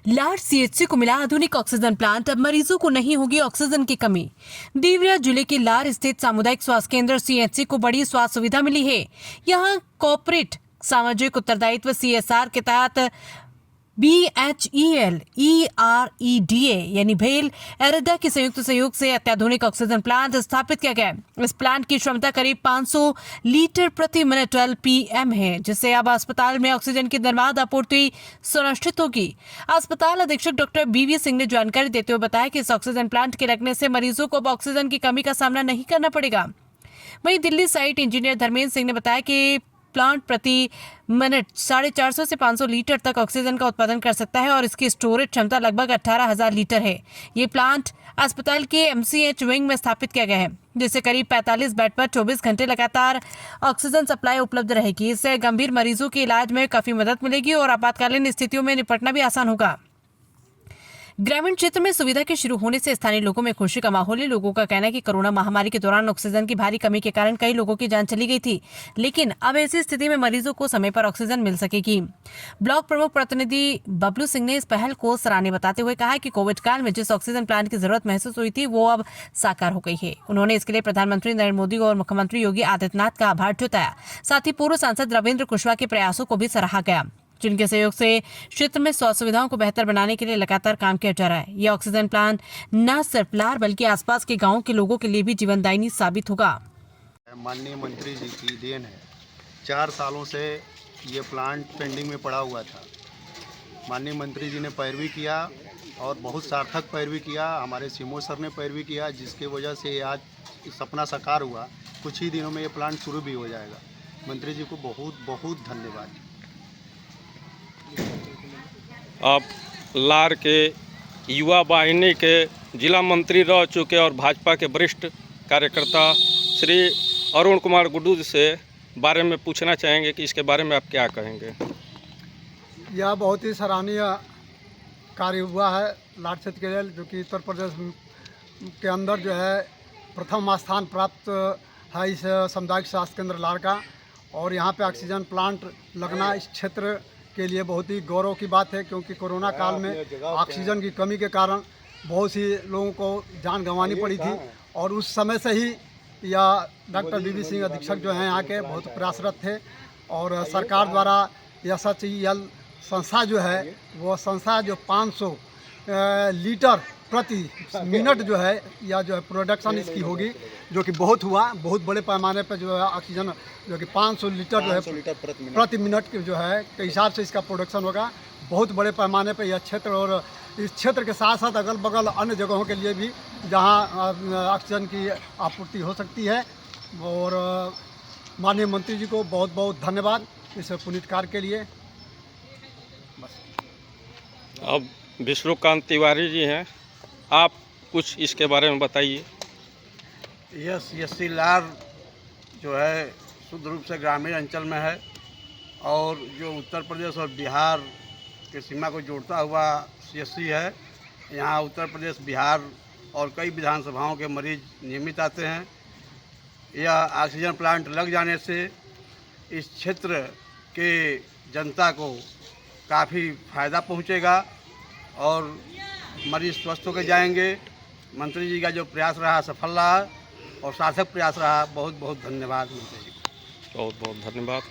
लार सीएचसी को मिला आधुनिक ऑक्सीजन प्लांट, अब मरीजों को नहीं होगी ऑक्सीजन की कमी। देवरिया जिले के लार स्थित सामुदायिक स्वास्थ्य केंद्र सीएचसी को बड़ी स्वास्थ्य सुविधा मिली है। यहां कॉर्पोरेट सामाजिक उत्तरदायित्व सीएसआर के तहत BHEL EREDA यानी भेल एरेडा के संयुक्त सहयोग से अत्याधुनिक ऑक्सीजन प्लांट स्थापित किया गया है। इस प्लांट की क्षमता करीब 500 लीटर प्रति मिनट LPM है, जिससे अब अस्पताल में ऑक्सीजन की निर्बाध आपूर्ति सुनिश्चित होगी। अस्पताल अधीक्षक डॉक्टर BV सिंह ने जानकारी देते हुए बताया कि इस ऑक्सीजन प्लांट के लगने से मरीजों को अब ऑक्सीजन की कमी का सामना नहीं करना पड़ेगा। वहीं दिल्ली साइट इंजीनियर धर्मेंद्र सिंह ने बताया कि प्लांट प्रति मिनट 450 से 500 लीटर तक ऑक्सीजन का उत्पादन कर सकता है और इसकी स्टोरेज क्षमता लगभग 18,000 लीटर है। ये प्लांट अस्पताल के MCH विंग में स्थापित किया गया है, जिससे करीब 45 बेड पर 24 घंटे लगातार ऑक्सीजन सप्लाई उपलब्ध रहेगी। इससे गंभीर मरीजों के इलाज में काफी मदद मिलेगी और आपातकालीन स्थितियों में निपटना भी आसान होगा। ग्रामीण क्षेत्र में सुविधा के शुरू होने से स्थानीय लोगों में खुशी का माहौल है। लोगों का कहना है कि कोरोना महामारी के दौरान ऑक्सीजन की भारी कमी के कारण कई लोगों की जान चली गई थी, लेकिन अब ऐसी स्थिति में मरीजों को समय पर ऑक्सीजन मिल सकेगी। ब्लॉक प्रमुख प्रतिनिधि बबलू सिंह ने इस पहल को सराहनीय बताते हुए कहा कि कोविड काल में जिस ऑक्सीजन प्लांट की जरूरत महसूस हुई थी वो अब साकार हो गई है। उन्होंने इसके लिए प्रधानमंत्री नरेंद्र मोदी और मुख्यमंत्री योगी आदित्यनाथ का आभार जताया। साथ ही पूर्व सांसद रविंद्र कुशवाहा के प्रयासों को भी सराहा गया, जिनके सहयोग से क्षेत्र में स्वास्थ्य सुविधाओं को बेहतर बनाने के लिए लगातार काम किया जा रहा है। यह ऑक्सीजन प्लांट न सिर्फ लार बल्कि आसपास के गांवों के लोगों के लिए भी जीवनदायिनी साबित होगा। माननीय मंत्री जी की देन है। 4 सालों से ये प्लांट पेंडिंग में पड़ा हुआ था। माननीय मंत्री जी ने पैरवी किया और बहुत सार्थक पैरवी किया। हमारे सीएमओ सर ने पैरवी किया, जिसके वजह से आज सपना साकार हुआ। कुछ ही दिनों में ये प्लांट शुरू भी हो जाएगा। मंत्री जी को बहुत बहुत धन्यवाद। आप लार के युवा वाहिनी के जिला मंत्री रह चुके और भाजपा के वरिष्ठ कार्यकर्ता श्री अरुण कुमार गुड्डू से बारे में पूछना चाहेंगे कि इसके बारे में आप क्या कहेंगे। यह बहुत ही सराहनीय कार्य हुआ है लार क्षेत्र के लिए, जो कि उत्तर प्रदेश के अंदर जो है प्रथम स्थान प्राप्त है इस सामुदायिक स्वास्थ्य केंद्र लार का। और यहाँ पे ऑक्सीजन प्लांट लगना इस क्षेत्र के लिए बहुत ही गौरव की बात है, क्योंकि कोरोना काल में ऑक्सीजन की कमी के कारण बहुत सी लोगों को जान गंवानी पड़ी थी। और उस समय से ही यह डॉक्टर BV सिंह अधीक्षक जो हैं यहाँ के बहुत प्रयासरत थे और सरकार द्वारा SHEL संस्था जो है वो संस्था जो 500 लीटर प्रति मिनट जो है या जो है प्रोडक्शन इसकी होगी, जो कि बहुत हुआ। बहुत बड़े पैमाने पर जो है ऑक्सीजन जो कि 500 लीटर जो है प्रति मिनट के जो है के हिसाब से इसका प्रोडक्शन होगा। बहुत बड़े पैमाने पर यह क्षेत्र और इस क्षेत्र के साथ साथ अगल बगल अन्य जगहों के लिए भी जहां ऑक्सीजन की आपूर्ति हो सकती है। और माननीय मंत्री जी को बहुत बहुत धन्यवाद इस पुनीत कार्य के लिए। अब विष्णुकांत तिवारी जी हैं, आप कुछ इसके बारे में बताइए। यस CHC लार जो है शुद्ध रूप से ग्रामीण अंचल में है और जो उत्तर प्रदेश और बिहार के सीमा को जोड़ता हुआ CHC है। यहाँ उत्तर प्रदेश, बिहार और कई विधानसभाओं के मरीज नियमित आते हैं। यह ऑक्सीजन प्लांट लग जाने से इस क्षेत्र के जनता को काफ़ी फ़ायदा पहुँचेगा और मरीज स्वस्थ होकर जाएंगे। मंत्री जी का जो प्रयास रहा सफल रहा और सार्थक प्रयास रहा। बहुत बहुत धन्यवाद मंत्री जी। बहुत बहुत धन्यवाद।